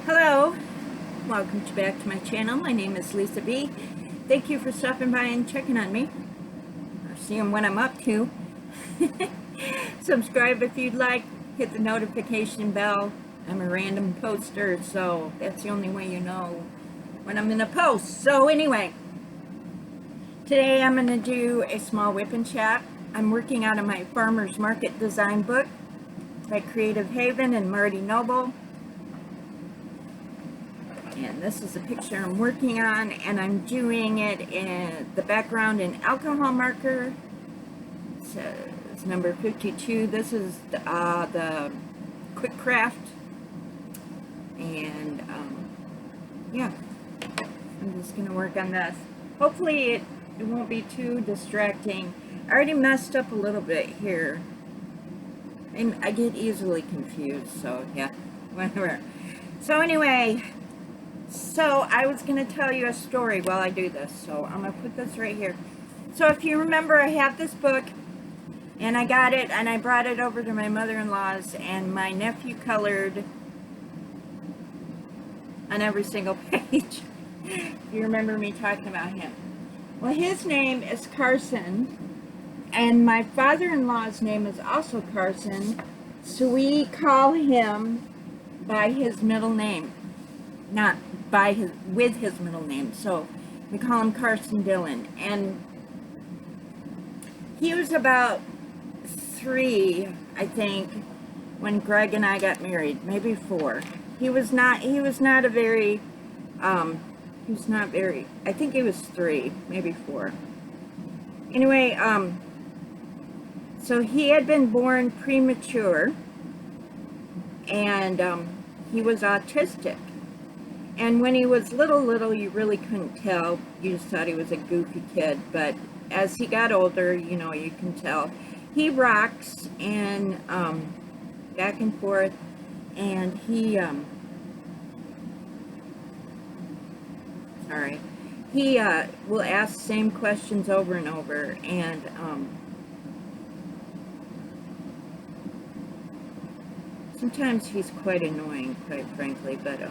Hello, welcome back to my channel. My name is Lisa B. Thank you for stopping by and checking on me, or seeing what I'm up to. Subscribe if you'd like, hit the notification bell. I'm a random poster, so that's the only way you know when I'm gonna post. So anyway, today I'm gonna do a small whip and chat. I'm working out of my Farmer's Market design book by Creative Haven and Marty Noble. And this is a picture I'm working on, and I'm doing it in the background in alcohol marker. It says number 52. This is the Quick Craft. And yeah, I'm just going to work on this. Hopefully it won't be too distracting. I already messed up a little bit here. And I get easily confused, so yeah, whatever. So anyway, so I was going to tell you a story while I do this, so I'm going to put this right here. So if you remember, I have this book, and I got it, and I brought it over to my mother-in-law's, and my nephew colored on every single page. You remember me talking about him. Well, his name is Carson, and my father-in-law's name is also Carson, so we call him by his middle name. Not by his, with his middle name. So we call him Carson Dillon. And he was about 3, I think, when Greg and I got married, maybe 4. He was not a very, he was not very, I think he was 3, maybe 4. Anyway, so he had been born premature, and he was autistic. And when he was little, you really couldn't tell. You just thought he was a goofy kid. But as he got older, you know, you can tell. He rocks and back and forth. And he, he will ask the same questions over and over. And sometimes he's quite annoying, quite frankly. But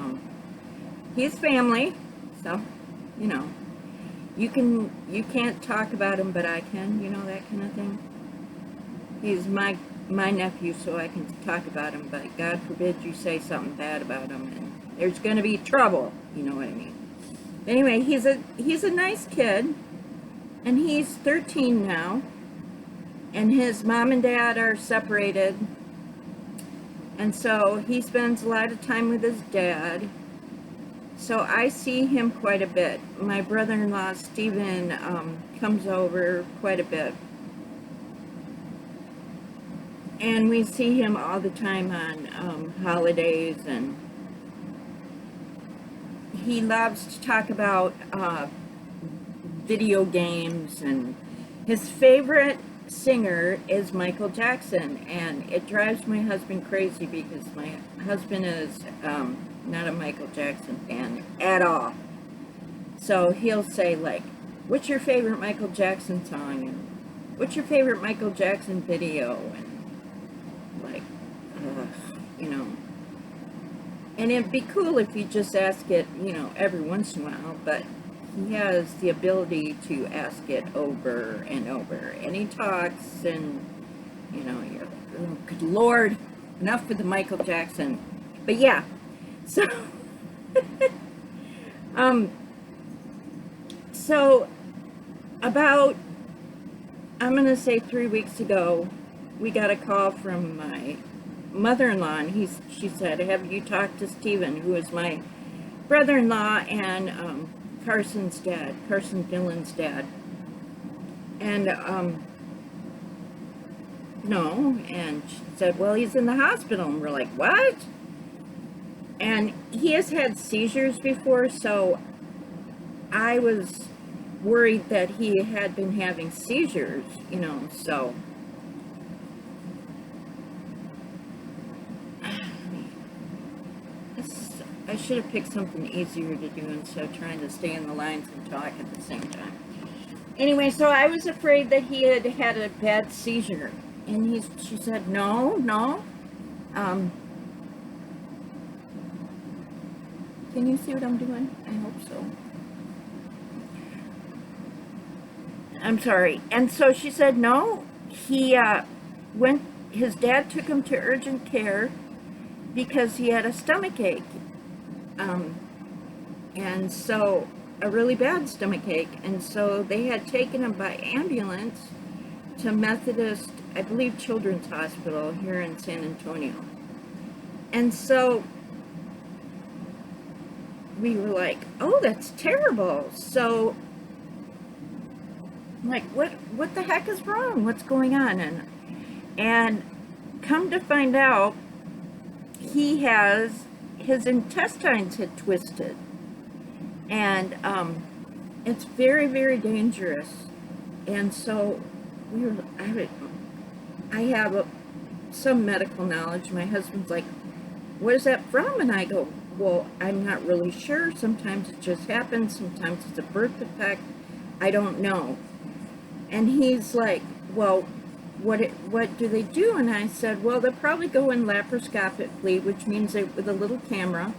he's family, so, you know, you can't talk about him, but I can, you know, that kind of thing. He's my nephew, so I can talk about him, but God forbid you say something bad about him, and there's going to be trouble, you know what I mean. Anyway, he's a nice kid, and he's 13 now, and his mom and dad are separated, and so he spends a lot of time with his dad. So I see him quite a bit. My brother-in-law, Stephen, comes over quite a bit. And we see him all the time on holidays, and he loves to talk about video games, and his favorite singer is Michael Jackson, and it drives my husband crazy because my husband is not a Michael Jackson fan at all. So he'll say, like, what's your favorite Michael Jackson song, and what's your favorite Michael Jackson video, and like, you know. And it'd be cool if you just ask it, you know, every once in a while, but he has the ability to ask it over and over, and he talks, and, you know, you're like, oh, good Lord, enough with the Michael Jackson. But yeah, so, so about, I'm going to say 3 weeks ago, we got a call from my mother-in-law, and she said, have you talked to Stephen, who is my brother-in-law and Carson's dad, Carson Dillon's dad? And no. And she said, well, he's in the hospital. And we're like, what? And he has had seizures before, so I was worried that he had been having seizures, you know, so I should have picked something easier to do instead of trying to stay in the lines and talk at the same time. Anyway, so I was afraid that he had had a bad seizure, and she said, no. Can you see what I'm doing? I hope so. I'm sorry. And so she said, no, he went, his dad took him to urgent care because he had a stomach ache. Um, and so, a really bad stomach ache. And so they had taken him by ambulance to Methodist, I believe, Children's Hospital here in San Antonio. And so we were like, oh, that's terrible. So, I'm like, what the heck is wrong? What's going on? And come to find out, he has, his intestines had twisted. And it's very, very dangerous. And so we were, I have some medical knowledge. My husband's like, what is that from? And I go, well, I'm not really sure. Sometimes it just happens. Sometimes it's a birth defect. I don't know. And he's like, well, what do they do? And I said, well, they'll probably go in laparoscopically, which means they, with a little camera.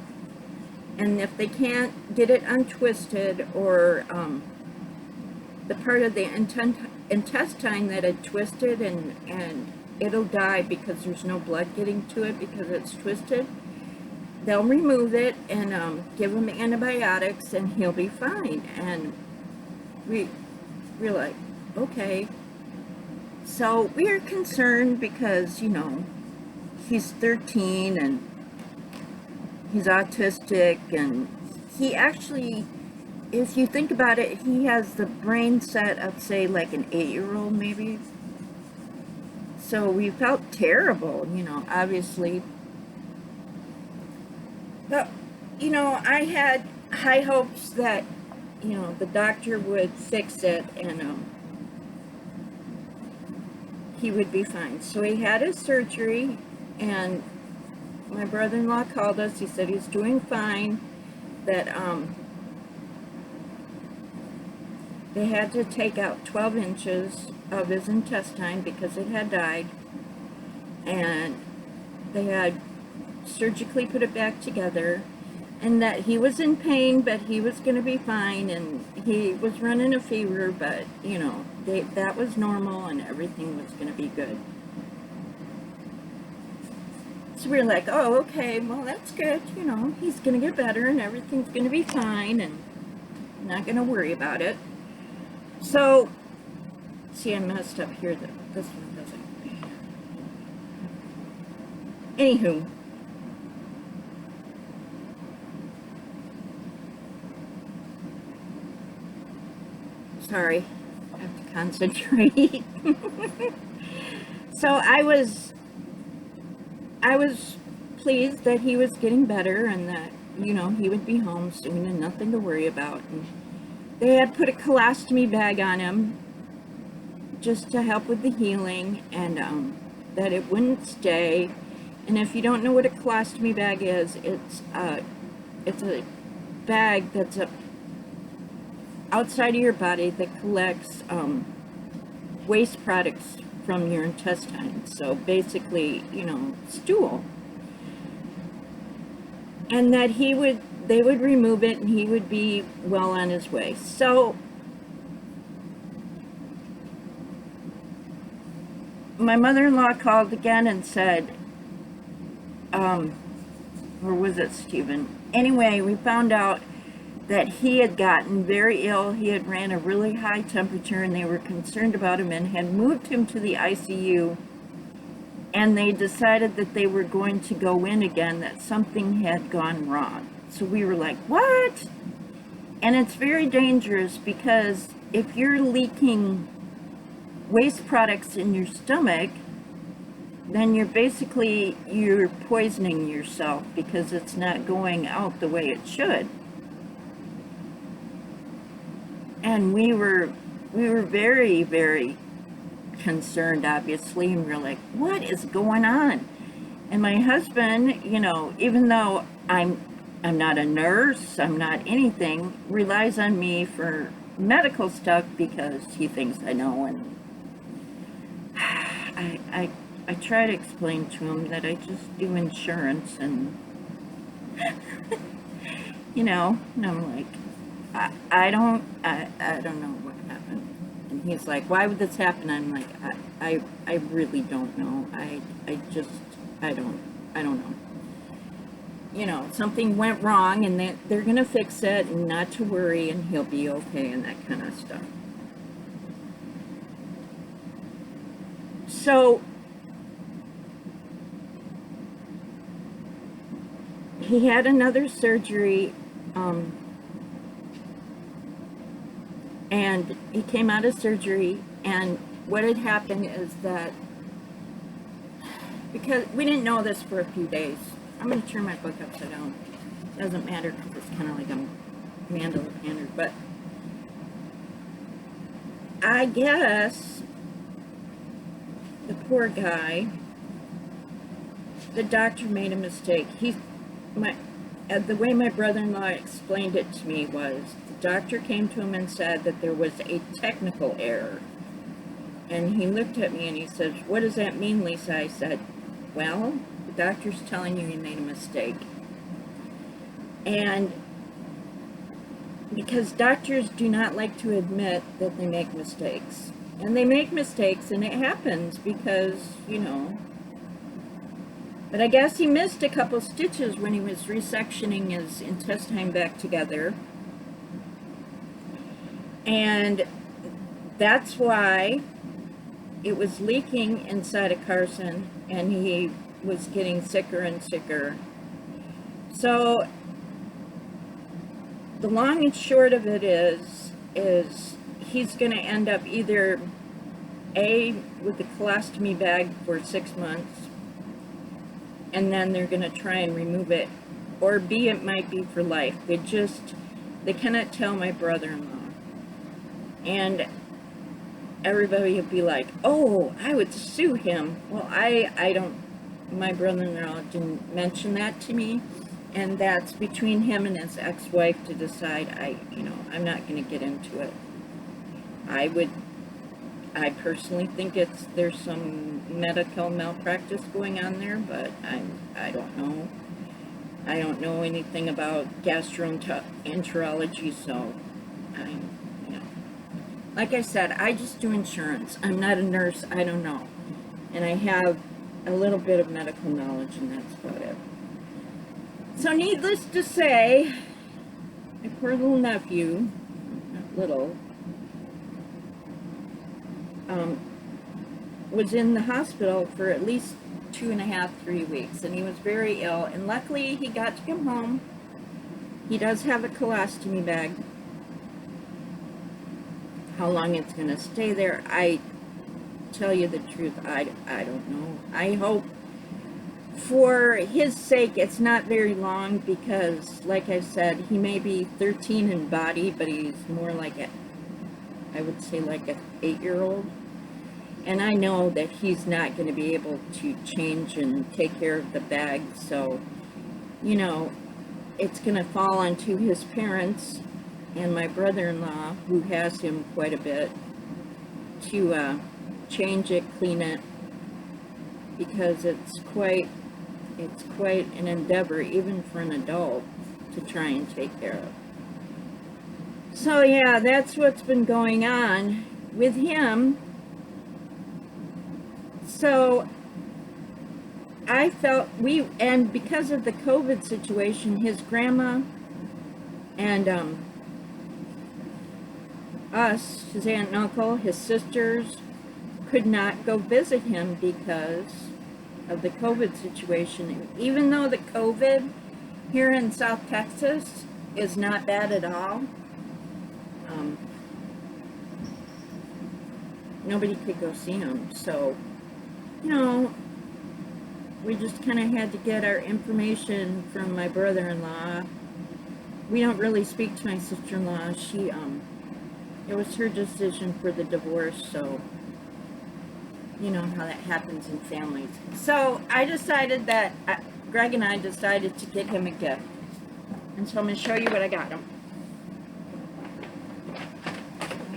And if they can't get it untwisted, or the part of the intestine that had twisted, and it'll die because there's no blood getting to it because it's twisted, they'll remove it and give him antibiotics and he'll be fine. And we're like, okay. So we are concerned because, you know, he's 13 and he's autistic, and he actually, if you think about it, he has the brain set of, say, like an 8-year-old maybe. So we felt terrible, you know, obviously. But, you know, I had high hopes that, you know, the doctor would fix it and he would be fine. So he had his surgery, and my brother-in-law called us. He said he's doing fine, that they had to take out 12 inches of his intestine because it had died, and they had surgically put it back together, and that he was in pain, but he was going to be fine, and he was running a fever, but, you know, that was normal and everything was going to be good. So we were like, oh, okay, well, that's good, you know, he's going to get better and everything's going to be fine, and I'm not going to worry about it. So, see, I messed up here, this one doesn't. Anywho, sorry, I have to concentrate. So I was pleased that he was getting better and that, you know, he would be home soon and nothing to worry about. And they had put a colostomy bag on him just to help with the healing, and that it wouldn't stay. And if you don't know what a colostomy bag is, it's a bag that's outside of your body that collects waste products from your intestines. So basically, you know, stool. And that they would remove it and he would be well on his way. So my mother-in-law called again and said, or was it Stephen? Anyway, we found out that he had gotten very ill. He had ran a really high temperature and they were concerned about him and had moved him to the ICU, and they decided that they were going to go in again, that something had gone wrong. So we were like, what? And it's very dangerous because if you're leaking waste products in your stomach, then you're poisoning yourself because it's not going out the way it should. And we were very, very concerned, obviously, and we're like, what is going on? And my husband, you know, even though I'm not a nurse, I'm not anything, relies on me for medical stuff because he thinks I know. And I try to explain to him that I just do insurance, and you know, and I'm like, I don't know what happened. And he's like, why would this happen? I'm like, I really don't know. I just, I don't know. You know, something went wrong and that they're going to fix it and not to worry and he'll be okay and that kind of stuff. So he had another surgery, and he came out of surgery, and what had happened is that, because we didn't know this for a few days, I'm going to turn my book upside down. It doesn't matter because it's kind of like I'm Mandela Pander, but I guess the poor guy, the doctor made a mistake. The way my brother-in-law explained it to me was the doctor came to him and said that there was a technical error. And he looked at me and he said, what does that mean, Lisa? I said, well, the doctor's telling you made a mistake. And because doctors do not like to admit that they make mistakes. And they make mistakes and it happens because, you know. But I guess he missed a couple stitches when he was resectioning his intestine back together. And that's why it was leaking inside of Carson and he was getting sicker and sicker. So the long and short of it is he's going to end up either A, with the colostomy bag for 6 months, and then they're going to try and remove it, or B, it might be for life. They cannot tell my brother-in-law. And everybody would be like, oh, I would sue him. Well, I don't, my brother-in-law didn't mention that to me. And that's between him and his ex-wife to decide. I'm not going to get into it. I personally think there's some medical malpractice going on there, but I don't know. I don't know anything about gastroenterology, so like I said, I just do insurance. I'm not a nurse. I don't know. And I have a little bit of medical knowledge, and that's about it. So needless to say, my poor little nephew, not little, was in the hospital for at least 2.5, 3 weeks, and he was very ill, and luckily he got to come home. He does have a colostomy bag. How long it's going to stay there, I tell you the truth, I don't know. I hope for his sake it's not very long, because like I said, he may be 13 in body, but he's more like I would say like an 8-year-old. And I know that he's not going to be able to change and take care of the bag, so, it's going to fall onto his parents and my brother-in-law, who has him quite a bit, to change it, clean it, because it's quite an endeavor, even for an adult, to try and take care of. So yeah, that's what's been going on with him. So I felt and because of the COVID situation, his grandma and us, his aunt and uncle, his sisters, could not go visit him because of the COVID situation. Even though the COVID here in South Texas is not bad at all, nobody could go see him. So, we just kind of had to get our information from my brother-in-law. We don't really speak to my sister-in-law. It was her decision for the divorce, so you know how that happens in families. So I decided that, Greg and I decided to get him a gift. And so I'm going to show you what I got him.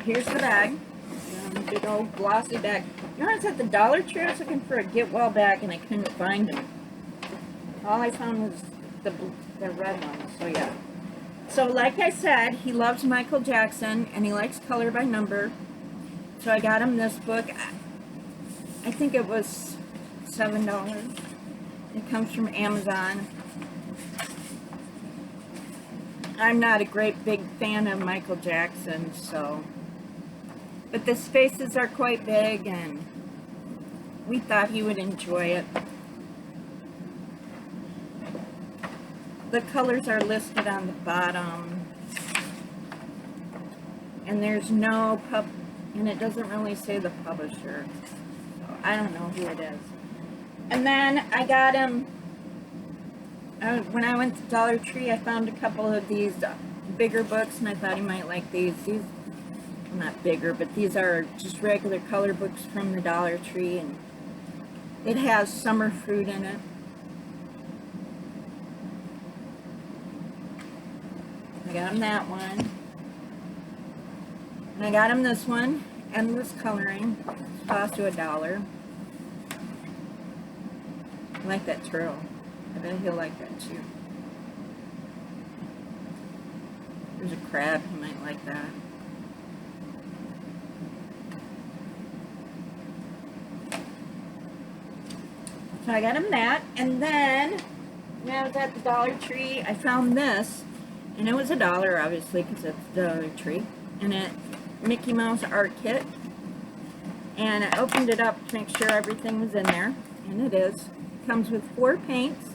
Here's the bag. Big old glossy bag. You know, I was at the Dollar Tree, I was looking for a get well bag and I couldn't find them. All I found was the red one, so yeah. So like I said, he loves Michael Jackson and he likes Color by Number. So I got him this book. I think it was $7. It comes from Amazon. I'm not a great big fan of Michael Jackson, so. But the spaces are quite big and we thought he would enjoy it. The colors are listed on the bottom. And there's no and it doesn't really say the publisher. So I don't know who it is. And then I got him, when I went to Dollar Tree, I found a couple of these bigger books, and I thought he might like these. These, well, not bigger, but these are just regular color books from the Dollar Tree, and it has summer fruit in it. I got him that one. And I got him this one, Endless Coloring. It's cost you $1. I like that turtle. I bet he'll like that too. There's a crab, he might like that. So I got him that, and then when I was at the Dollar Tree, I found this, and it was $1, obviously, because it's the Dollar Tree, and it Mickey Mouse art kit, and I opened it up to make sure everything was in there, and it is. It comes with 4 paints.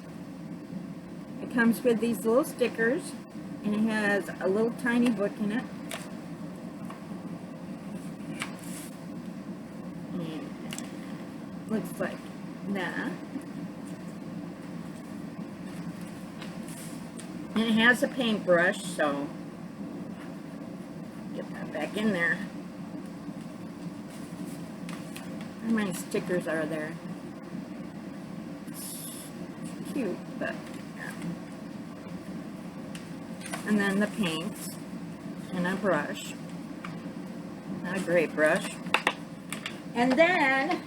It comes with these little stickers, and it has a little tiny book in it. And looks like that. And it has a paintbrush, so get that back in there. How many stickers are there? It's cute, but yeah. And then the paints and a brush. Not a great brush. And then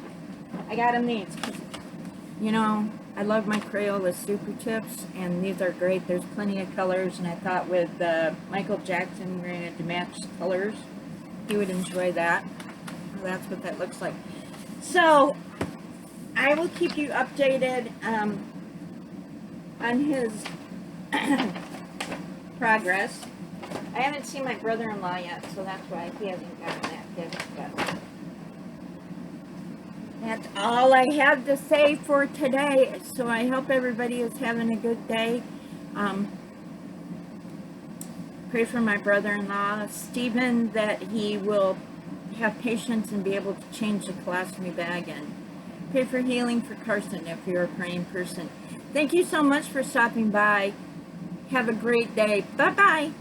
I got him these. You know, I love my Crayola Super Tips, and these are great. There's plenty of colors, and I thought with Michael Jackson wearing to match colors, he would enjoy that. Well, that's what that looks like. So, I will keep you updated on his progress. I haven't seen my brother-in-law yet, so that's why he hasn't gotten that gift. But that's all I have to say for today. So I hope everybody is having a good day. Pray for my brother-in-law, Stephen, that he will have patience and be able to change the colostomy bag. And pray for healing for Carson if you're a praying person. Thank you so much for stopping by. Have a great day. Bye-bye.